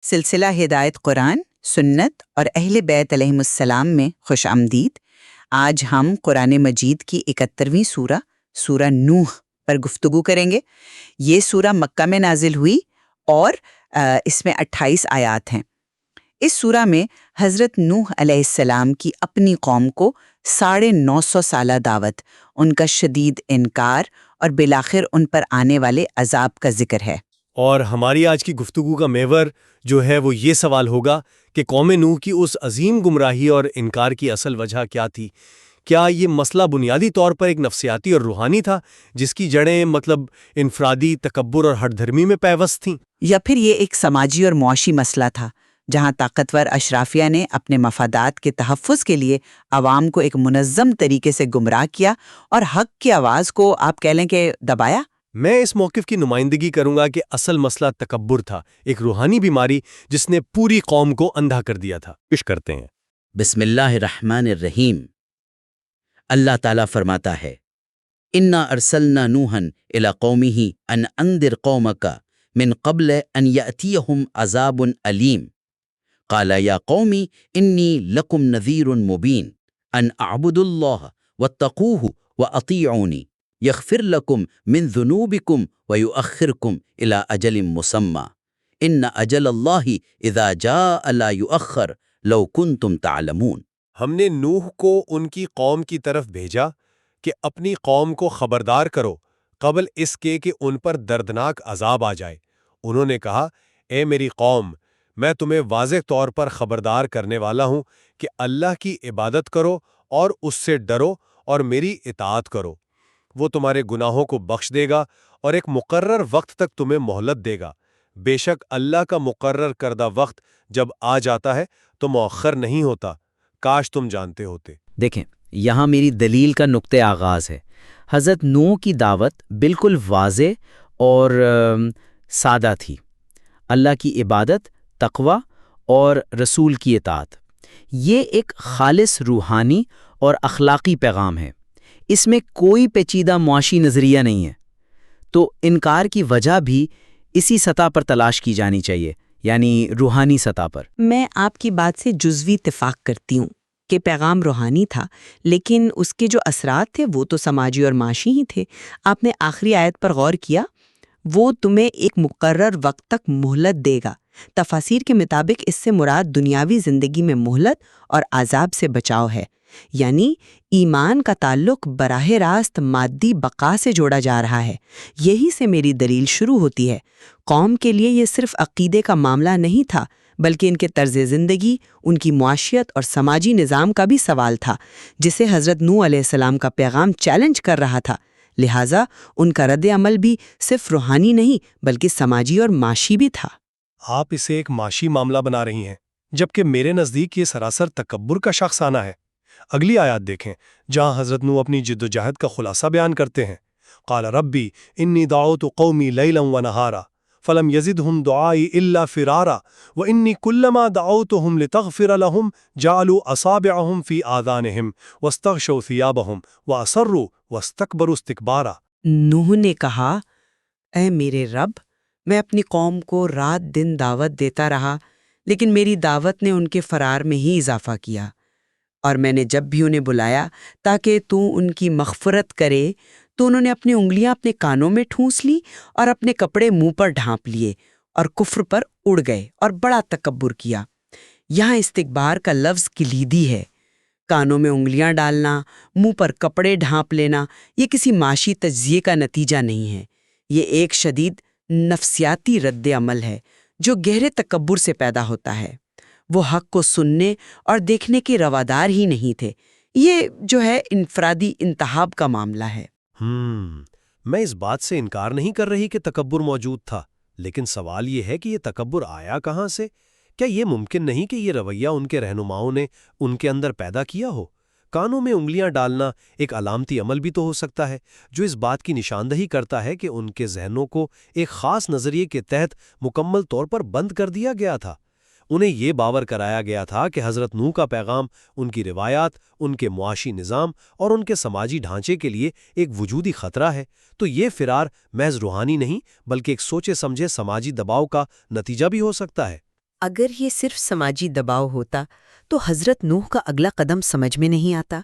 سلسلہ ہدایت قرآن، سنت اور اہل بیت علیہم السلام میں خوش آمدید۔ آج ہم قرآن مجید کی 71ویں سورہ نوح پر گفتگو کریں گے۔ یہ سورہ مکہ میں نازل ہوئی اور اس میں 28 آیات ہیں۔ اس سورہ میں حضرت نوح علیہ السلام کی اپنی قوم کو 950 سالہ دعوت، ان کا شدید انکار اور بالآخر ان پر آنے والے عذاب کا ذکر ہے۔ اور ہماری آج کی گفتگو کا محور جو ہے وہ یہ سوال ہوگا کہ قوم نوح کی اس عظیم گمراہی اور انکار کی اصل وجہ کیا تھی؟ کیا یہ مسئلہ بنیادی طور پر ایک نفسیاتی اور روحانی تھا جس کی جڑیں انفرادی تکبر اور ہٹ دھرمی میں پیوست تھیں؟ یا پھر یہ ایک سماجی اور معاشی مسئلہ تھا جہاں طاقتور اشرافیہ نے اپنے مفادات کے تحفظ کے لیے عوام کو ایک منظم طریقے سے گمراہ کیا اور حق کی آواز کو آپ کہہ لیں کہ دبایا؟ میں اس موقف کی نمائندگی کروں گا کہ اصل مسئلہ تکبر تھا، ایک روحانی بیماری جس نے پوری قوم کو اندھا کر دیا تھا۔ پیش کرتے ہیں بسم اللہ الرحمن الرحیم۔ اللہ تعالیٰ فرماتا ہے، اِنَّا أَرْسَلْنَا نُوحًا إِلَىٰ قَوْمِهِ أَنْ أَنذِرْ قَوْمَكَ مِنْ قَبْلِ أَنْ يَأْتِيَهُمْ عَذَابٌ أَلِيمٌ قَالَ يَا قَوْمِ إِنِّي لَكُمْ نَذِيرٌ مُبِينٌ أَنْ أَعْبُدُوا اللَّهَ وَاتَّقُوهُ وَأَطِيعُونِ يَغْفِرْ لَكُمْ مِنْ ذُنُوبِكُمْ وَيُؤَخِّرْكُمْ إِلَىٰ أَجَلٍ مُّسَمًّى إِنَّ أَجَلَ اللَّهِ إِذَا جَاءَ لَا يُؤَخَّرُ لَوْ كُنْتُمْ تَعْلَمُونَ۔ ہم نے نوح کو ان کی قوم کی طرف بھیجا کہ اپنی قوم کو خبردار کرو قبل اس کے کہ ان پر دردناک عذاب آ جائے۔ انہوں نے کہا، اے میری قوم، میں تمہیں واضح طور پر خبردار کرنے والا ہوں کہ اللہ کی عبادت کرو اور اس سے ڈرو اور میری اطاعت کرو۔ وہ تمہارے گناہوں کو بخش دے گا اور ایک مقرر وقت تک تمہیں مہلت دے گا۔ بے شک اللہ کا مقرر کردہ وقت جب آ جاتا ہے تو مؤخر نہیں ہوتا، کاش تم جانتے ہوتے۔ دیکھیں، یہاں میری دلیل کا نقطہ آغاز ہے۔ حضرت نوح کی دعوت بالکل واضح اور سادہ تھی، اللہ کی عبادت، تقوی اور رسول کی اطاعت۔ یہ ایک خالص روحانی اور اخلاقی پیغام ہے، اس میں کوئی پیچیدہ معاشی نظریہ نہیں ہے۔ تو انکار کی وجہ بھی اسی سطح پر تلاش کی جانی چاہیے، یعنی روحانی سطح پر۔ میں آپ کی بات سے جزوی اتفاق کرتی ہوں کہ پیغام روحانی تھا، لیکن اس کے جو اثرات تھے وہ تو سماجی اور معاشی ہی تھے۔ آپ نے آخری آیت پر غور کیا، وہ تمہیں ایک مقرر وقت تک مہلت دے گا۔ تفاسیر کے مطابق اس سے مراد دنیاوی زندگی میں مہلت اور عذاب سے بچاؤ ہے، یعنی ایمان کا تعلق براہ راست مادی بقا سے جوڑا جا رہا ہے۔ یہی سے میری دلیل شروع ہوتی ہے۔ قوم کے لیے یہ صرف عقیدے کا معاملہ نہیں تھا، بلکہ ان کے طرز زندگی، ان کی معاشیت اور سماجی نظام کا بھی سوال تھا، جسے حضرت نوح علیہ السلام کا پیغام چیلنج کر رہا تھا۔ لہٰذا ان کا رد عمل بھی صرف روحانی نہیں بلکہ سماجی اور معاشی بھی تھا۔ آپ اسے ایک معاشی معاملہ بنا رہی ہیں، جبکہ میرے نزدیک یہ سراسر تکبر کا شاخسانہ ہے۔ اگلی آیات دیکھیں جہاں حضرت نوح اپنی جد و جہد کا خلاصہ بیان کرتے ہیں۔ قال ربی انی دعوت قومی لیلا ونہارا فلم یزدہم دعائی الا فرارا وانی کلما دعوتہم لتغفر لہم جعلوا اصابعہم فی آذانہم واستغشوا ثیابہم واصروا واستکبروا استکبارا۔ نوح نے کہا، اے میرے رب، میں اپنی قوم کو رات دن دعوت دیتا رہا، لیکن میری دعوت نے ان کے فرار میں ہی اضافہ کیا، اور میں نے جب بھی انہیں بلایا تاکہ تو ان کی مغفرت کرے تو انہوں نے اپنی انگلیاں اپنے کانوں میں ٹھونس لی اور اپنے کپڑے منہ پر ڈھانپ لیے اور کفر پر اڑ گئے اور بڑا تکبر کیا۔ یہاں استکبار کا لفظ کلیدی ہے۔ کانوں میں انگلیاں ڈالنا، منہ پر کپڑے ڈھانپ لینا، یہ کسی معاشی تجزیے کا نتیجہ نہیں ہے، یہ ایک شدید نفسیاتی رد عمل ہے جو گہرے تکبر سے پیدا ہوتا ہے۔ وہ حق کو سننے اور دیکھنے کے روادار ہی نہیں تھے۔ یہ جو ہے انفرادی انتخاب کا معاملہ ہے۔ میں اس بات سے انکار نہیں کر رہی کہ تکبر موجود تھا، لیکن سوال یہ ہے کہ یہ تکبر آیا کہاں سے؟ کیا یہ ممکن نہیں کہ یہ رویہ ان کے رہنماؤں نے ان کے اندر پیدا کیا ہو؟ کانوں میں انگلیاں ڈالنا ایک علامتی عمل بھی تو ہو سکتا ہے جو اس بات کی نشاندہی کرتا ہے کہ ان کے ذہنوں کو ایک خاص نظریے کے تحت مکمل طور پر بند کر دیا گیا تھا۔ انہیں یہ باور کرایا گیا تھا کہ حضرت نوح کا پیغام ان کی روایات، ان کے معاشی نظام اور ان کے سماجی ڈھانچے کے لیے ایک وجودی خطرہ ہے۔ تو یہ فرار محض روحانی نہیں بلکہ ایک سوچے سمجھے سماجی دباؤ کا نتیجہ بھی ہو سکتا ہے۔ اگر یہ صرف سماجی دباؤ ہوتا تو حضرت نوح کا اگلا قدم سمجھ میں نہیں آتا۔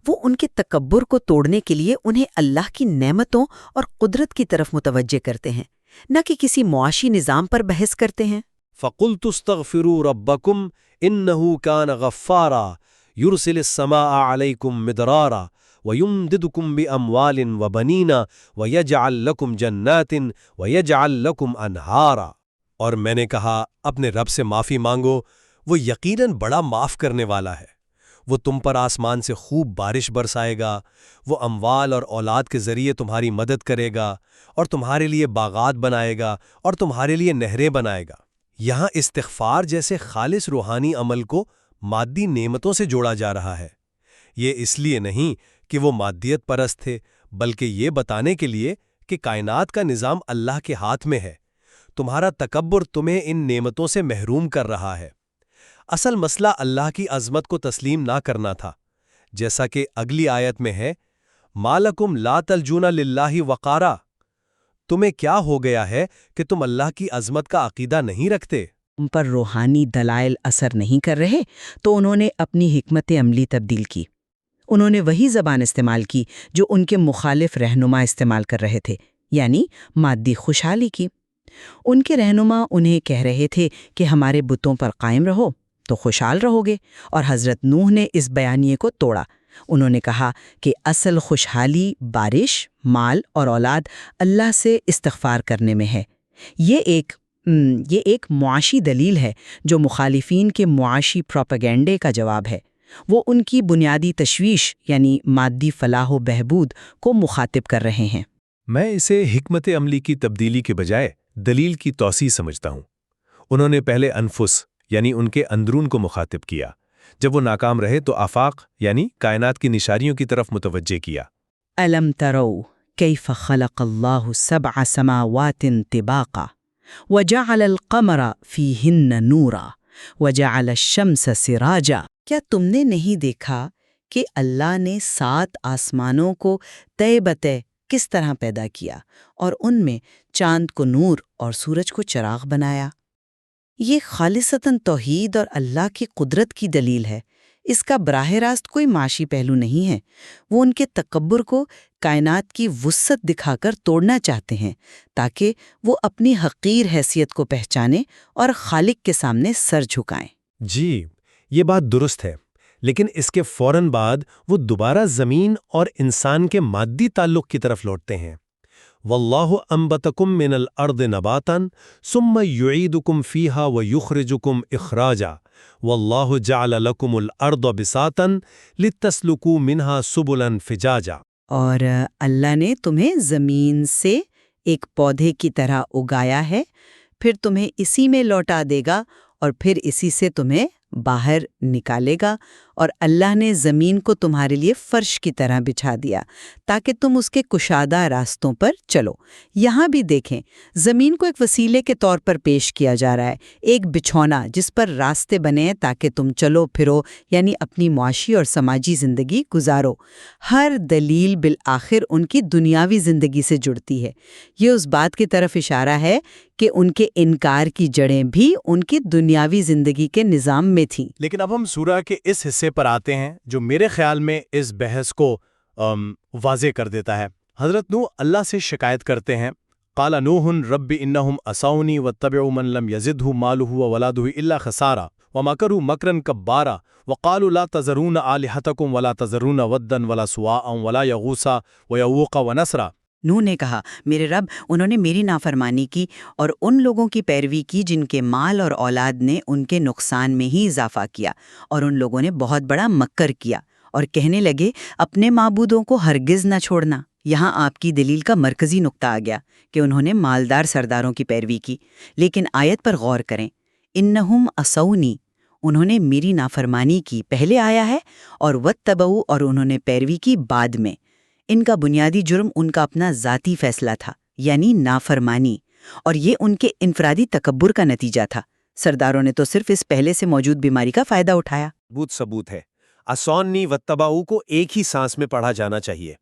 وہ ان کے تکبر کو توڑنے کے لیے انہیں اللہ کی نعمتوں اور قدرت کی طرف متوجہ کرتے ہیں، نہ کہ کسی معاشی نظام پر بحث کرتے ہیں۔ فَقُلْتُ اسْتَغْفِرُوا رَبَّكُمْ إِنَّهُ كَانَ غَفَّارًا يُرْسِلِ السَّمَاءَ عَلَيْكُمْ مِدْرَارًا وَيُمْدِدْكُمْ بِأَمْوَالٍ وَبَنِينَ وَيَجْعَلْ لَكُمْ جَنَّاتٍ وَيَجْعَلْ لَكُمْ أَنْهَارًا۔ اور میں نے کہا اپنے رب سے معافی مانگو، وہ یقیناً بڑا معاف کرنے والا ہے۔ وہ تم پر آسمان سے خوب بارش برسائے گا، وہ اموال اور اولاد کے ذریعے تمہاری مدد کرے گا اور تمہارے لیے باغات بنائے گا اور تمہارے لیے نہریں بنائے گا۔ یہاں استغفار جیسے خالص روحانی عمل کو مادی نعمتوں سے جوڑا جا رہا ہے۔ یہ اس لیے نہیں کہ وہ مادیت پرست تھے، بلکہ یہ بتانے کے لیے کہ کائنات کا نظام اللہ کے ہاتھ میں ہے۔ تمہارا تکبر تمہیں ان نعمتوں سے محروم کر رہا ہے۔ اصل مسئلہ اللہ کی عظمت کو تسلیم نہ کرنا تھا، جیسا کہ اگلی آیت میں ہے، مَالَكُمْ لَا تَلْجُونَ لِلَّهِ وَقَارًا۔ تمہیں کیا ہو گیا ہے کہ تم اللہ کی عظمت کا عقیدہ نہیں رکھتے؟ ان پر روحانی دلائل اثر نہیں کر رہے تو انہوں نے اپنی حکمت عملی تبدیل کی۔ انہوں نے وہی زبان استعمال کی جو ان کے مخالف رہنما استعمال کر رہے تھے، یعنی مادی خوشحالی کی۔ ان کے رہنما انہیں کہہ رہے تھے کہ ہمارے بتوں پر قائم رہو تو خوشحال رہو گے، اور حضرت نوح نے اس بیانیے کو توڑا۔ انہوں نے کہا کہ اصل خوشحالی بارش، مال اور اولاد اللہ سے استغفار کرنے میں ہے۔ یہ ایک معاشی دلیل ہے جو مخالفین کے معاشی پروپیگنڈے کا جواب ہے۔ وہ ان کی بنیادی تشویش یعنی مادی فلاح و بہبود کو مخاطب کر رہے ہیں۔ میں اسے حکمت عملی کی تبدیلی کے بجائے دلیل کی توسیع سمجھتا ہوں۔ انہوں نے پہلے انفس یعنی ان کے اندرون کو مخاطب کیا، جب وہ ناکام رہے تو آفاق یعنی کائنات کی نشانیوں کی طرف متوجہ کیا۔ أَلَمْ تَرَوْا كَيْفَ خَلَقَ اللَّهُ سَبْعَ سَمَاوَاتٍ طِبَاقًا وَجَعَلَ الْقَمَرَ فِيهِنَّ نُورًا وَجَعَلَ الشَّمْسَ سِرَاجًا۔ کیا تم نے نہیں دیکھا کہ اللہ نے 7 آسمانوں کو تہہ بتہ کس طرح پیدا کیا اور ان میں چاند کو نور اور سورج کو چراغ بنایا؟ یہ خالصتاً توحید اور اللہ کی قدرت کی دلیل ہے۔ اس کا براہ راست کوئی معاشی پہلو نہیں ہے۔ وہ ان کے تکبر کو کائنات کی وسعت دکھا کر توڑنا چاہتے ہیں تاکہ وہ اپنی حقیر حیثیت کو پہچانیں اور خالق کے سامنے سر جھکائیں۔ جی، یہ بات درست ہے، لیکن اس کے فوراً بعد وہ دوبارہ زمین اور انسان کے مادی تعلق کی طرف لوٹتے ہیں۔ وَاللَّهُ أَنبَتَكُم مِّنَ الْأَرْضِ نَبَاتًا ثُمَّ يُعِيدُكُم فِيهَا وَيُخْرِجُكُم إِخْرَاجًا وَاللَّهُ جَعَلَ لَكُمُ الْأَرْضَ بِسَاطًا لِتَسْلُكُوا مِنْهَا سُبُلًا فِجَاجًا۔ اور اللہ نے تمہیں زمین سے ایک پودے کی طرح اگایا ہے، پھر تمہیں اسی میں لوٹا دے گا اور پھر اسی سے تمہیں باہر نکالے گا، اور اللہ نے زمین کو تمہارے لیے فرش کی طرح بچھا دیا تاکہ تم اس کے کشادہ راستوں پر چلو۔ یہاں بھی دیکھیں، زمین کو ایک وسیلے کے طور پر پیش کیا جا رہا ہے، ایک بچھونا جس پر راستے بنے تاکہ تم چلو پھرو، یعنی اپنی معاشی اور سماجی زندگی گزارو۔ ہر دلیل بالآخر ان کی دنیاوی زندگی سے جڑتی ہے۔ یہ اس بات کی طرف اشارہ ہے کہ ان کے انکار کی جڑیں بھی ان کی دنیاوی زندگی کے نظام میں تھیں۔ لیکن اب ہم سورہ کے اس حصے پر آتے ہیں جو میرے خیال میں اس بحث کو واضح کر دیتا ہے۔ حضرت نوح اللہ سے شکایت کرتے ہیں، قال نوح رب انہم عصونی واتبعوا من لم یزدہ مالہ وولادہ الا خسارا ومکروا مکرا کبارا وقالوا لا تذرون آلہتکم ولا تذرون ودا ولا سواعا ولا یغوث ویعوق ونسرا۔ نوح نے کہا، میرے رب، انہوں نے میری نافرمانی کی اور ان لوگوں کی پیروی کی جن کے مال اور اولاد نے ان کے نقصان میں ہی اضافہ کیا، اور ان لوگوں نے بہت بڑا مکر کیا اور کہنے لگے اپنے معبودوں کو ہرگز نہ چھوڑنا۔ یہاں آپ کی دلیل کا مرکزی نقطہ آ گیا کہ انہوں نے مالدار سرداروں کی پیروی کی، لیکن آیت پر غور کریں، انہم عصونی، انہوں نے میری نافرمانی کی پہلے آیا ہے، اور واتبعوا، اور انہوں نے پیروی کی بعد میں۔ ان کا بنیادی جرم ان کا اپنا ذاتی فیصلہ تھا، یعنی نافرمانی، اور یہ ان کے انفرادی تکبر کا نتیجہ تھا۔ سرداروں نے تو صرف اس پہلے سے موجود بیماری کا فائدہ اٹھایا۔ ثبوت ہے، اسونی واتبعوا کو ایک ہی سانس میں پڑھا جانا چاہیے۔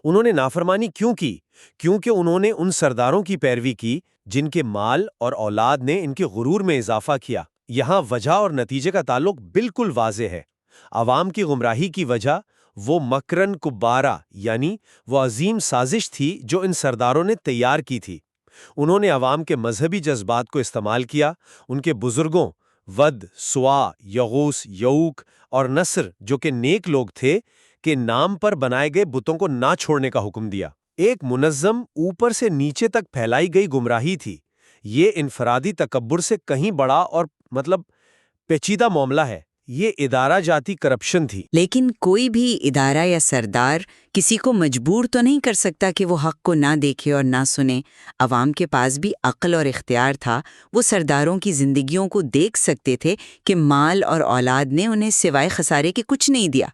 انہوں نے نافرمانی کیوں کی؟ کیونکہ انہوں نے ان سرداروں کی پیروی کی جن کے مال اور اولاد نے ان کے غرور میں اضافہ کیا۔ یہاں وجہ اور نتیجے کا تعلق بالکل واضح ہے۔ عوام کی گمراہی کی وجہ وہ مکرن کبارہ یعنی وہ عظیم سازش تھی جو ان سرداروں نے تیار کی تھی۔ انہوں نے عوام کے مذہبی جذبات کو استعمال کیا، ان کے بزرگوں ود، سوا، یغوس، یعوق اور نصر جو کہ نیک لوگ تھے کے نام پر بنائے گئے بتوں کو نہ چھوڑنے کا حکم دیا۔ ایک منظم اوپر سے نیچے تک پھیلائی گئی گمراہی تھی۔ یہ انفرادی تکبر سے کہیں بڑا اور پیچیدہ معاملہ ہے۔ یہ ادارہ جاتی کرپشن تھی۔ لیکن کوئی بھی ادارہ یا سردار کسی کو مجبور تو نہیں کر سکتا کہ وہ حق کو نہ دیکھے اور نہ سنے۔ عوام کے پاس بھی عقل اور اختیار تھا۔ وہ سرداروں کی زندگیوں کو دیکھ سکتے تھے کہ مال اور اولاد نے انہیں سوائے خسارے کے کچھ نہیں دیا۔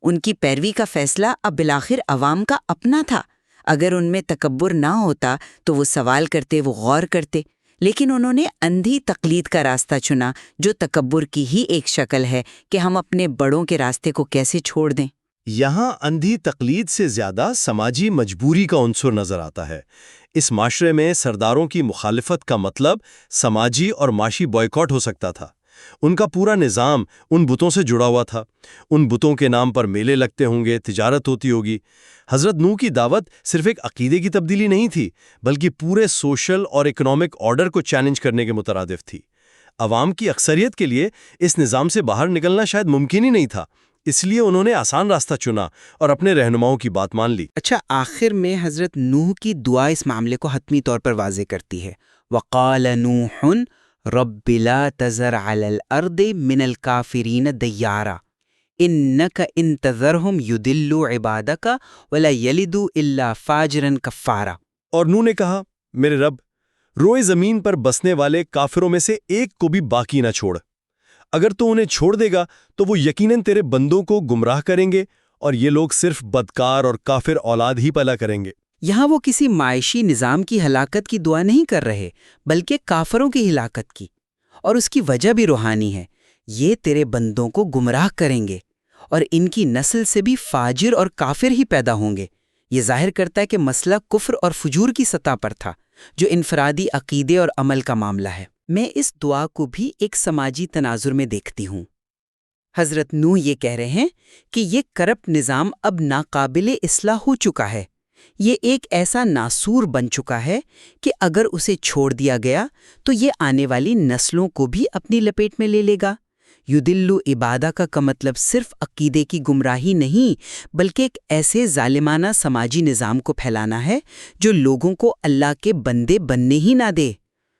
ان کی پیروی کا فیصلہ اب بالآخر عوام کا اپنا تھا۔ اگر ان میں تکبر نہ ہوتا تو وہ سوال کرتے، وہ غور کرتے، لیکن انہوں نے اندھی تقلید کا راستہ چنا، جو تکبر کی ہی ایک شکل ہے کہ ہم اپنے بڑوں کے راستے کو کیسے چھوڑ دیں۔ یہاں اندھی تقلید سے زیادہ سماجی مجبوری کا عنصر نظر آتا ہے۔ اس معاشرے میں سرداروں کی مخالفت کا مطلب سماجی اور معاشی بائیکاٹ ہو سکتا تھا۔ ان کا پورا نظام ان بتوں سے جڑا ہوا تھا۔ ان بتوں کے نام پر میلے لگتے ہوں گے، تجارت ہوتی ہوگی۔ حضرت نوح کی دعوت صرف ایک عقیدے کی تبدیلی نہیں تھی، بلکہ پورے سوشل اور اکنامک آرڈر کو چیلنج کرنے کے مترادف تھی۔ عوام کی اکثریت کے لیے اس نظام سے باہر نکلنا شاید ممکن ہی نہیں تھا، اس لیے انہوں نے آسان راستہ چنا اور اپنے رہنماؤں کی بات مان لی۔ اچھا، آخر میں حضرت نوح کی دعا اس معاملے کو حتمی طور پر واضح کرتی ہے۔ وَقَالَ نُوحٌ رَبِّ لَا تَذَرْ عَلَى الْأَرْضِ مِنَ الْكَافِرِينَ دَيَّارًا إِنَّكَ إِن تَذَرْهُمْ يُضِلُّوا عِبَادَكَ وَلَا يَلِدُوا إِلَّا فَاجِرًا كَفَّارًا۔ اور نوح نے کہا، میرے رب، روئے زمین پر بسنے والے کافروں میں سے ایک کو بھی باقی نہ چھوڑ۔ اگر تو انہیں چھوڑ دے گا تو وہ یقیناً تیرے بندوں کو گمراہ کریں گے، اور یہ لوگ صرف بدکار اور کافر اولاد ہی پیدا کریں گے۔ یہاں وہ کسی معاشی نظام کی ہلاکت کی دعا نہیں کر رہے، بلکہ کافروں کی ہلاکت کی، اور اس کی وجہ بھی روحانی ہے۔ یہ تیرے بندوں کو گمراہ کریں گے، اور ان کی نسل سے بھی فاجر اور کافر ہی پیدا ہوں گے۔ یہ ظاہر کرتا ہے کہ مسئلہ کفر اور فجور کی سطح پر تھا، جو انفرادی عقیدے اور عمل کا معاملہ ہے۔ میں اس دعا کو بھی ایک سماجی تناظر میں دیکھتی ہوں۔ حضرت نوح یہ کہہ رہے ہیں کہ یہ کرپٹ نظام اب ناقابل اصلاح ہو چکا ہے۔ یہ ایک ایسا ناسور بن چکا ہے کہ اگر اسے چھوڑ دیا گیا تو یہ آنے والی نسلوں کو بھی اپنی لپیٹ میں لے لے گا۔ یدلو عبادہ کا مطلب صرف عقیدے کی گمراہی نہیں، بلکہ ایک ایسے ظالمانہ سماجی نظام کو پھیلانا ہے جو لوگوں کو اللہ کے بندے بننے ہی نہ دے۔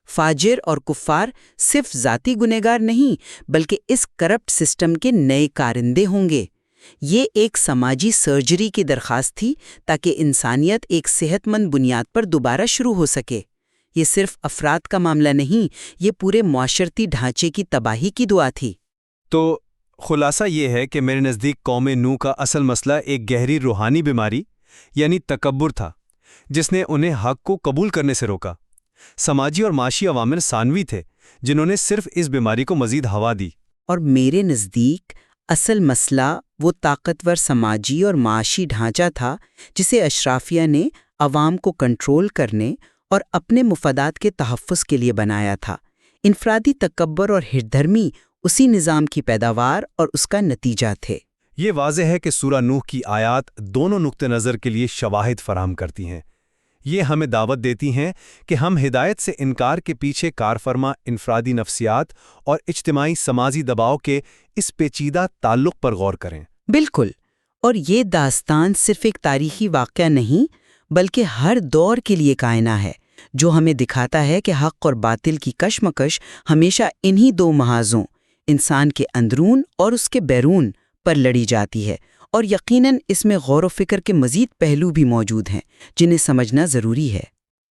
فاجر اور کفار صرف ذاتی گنہگار نہیں، بلکہ اس کرپٹ سسٹم کے نئے کارندے ہوں گے۔ یہ ایک سماجی سرجری کی درخواست تھی تاکہ انسانیت ایک صحت مند بنیاد پر دوبارہ شروع ہو سکے۔ یہ صرف افراد کا معاملہ نہیں، یہ پورے معاشرتی ڈھانچے کی تباہی کی دعا تھی۔ تو خلاصہ یہ ہے کہ میرے نزدیک قوم نوح کا اصل مسئلہ ایک گہری روحانی بیماری یعنی تکبر تھا، جس نے انہیں حق کو قبول کرنے سے روکا۔ سماجی اور معاشی عوامل ثانوی تھے جنہوں نے صرف اس بیماری کو مزید ہوا دی۔ اور میرے نزدیک اصل مسئلہ وہ طاقتور سماجی اور معاشی ڈھانچہ تھا جسے اشرافیہ نے عوام کو کنٹرول کرنے اور اپنے مفادات کے تحفظ کے لیے بنایا تھا۔ انفرادی تکبر اور ہردھرمی اسی نظام کی پیداوار اور اس کا نتیجہ تھے۔ یہ واضح ہے کہ سورہ نوح کی آیات دونوں نقطہ نظر کے لیے شواہد فراہم کرتی ہیں۔ یہ ہمیں دعوت دیتی ہیں کہ ہم ہدایت سے انکار کے پیچھے کارفرما انفرادی نفسیات اور اجتماعی سماجی دباؤ کے اس پیچیدہ تعلق پر غور کریں۔ بالکل، اور یہ داستان صرف ایک تاریخی واقعہ نہیں، بلکہ ہر دور کے لیے کائنہ ہے، جو ہمیں دکھاتا ہے کہ حق اور باطل کی کشمکش ہمیشہ انہی دو محاذوں، انسان کے اندرون اور اس کے بیرون، پر لڑی جاتی ہے، اور یقیناً اس میں غور و فکر کے مزید پہلو بھی موجود ہیں جنہیں سمجھنا ضروری ہے۔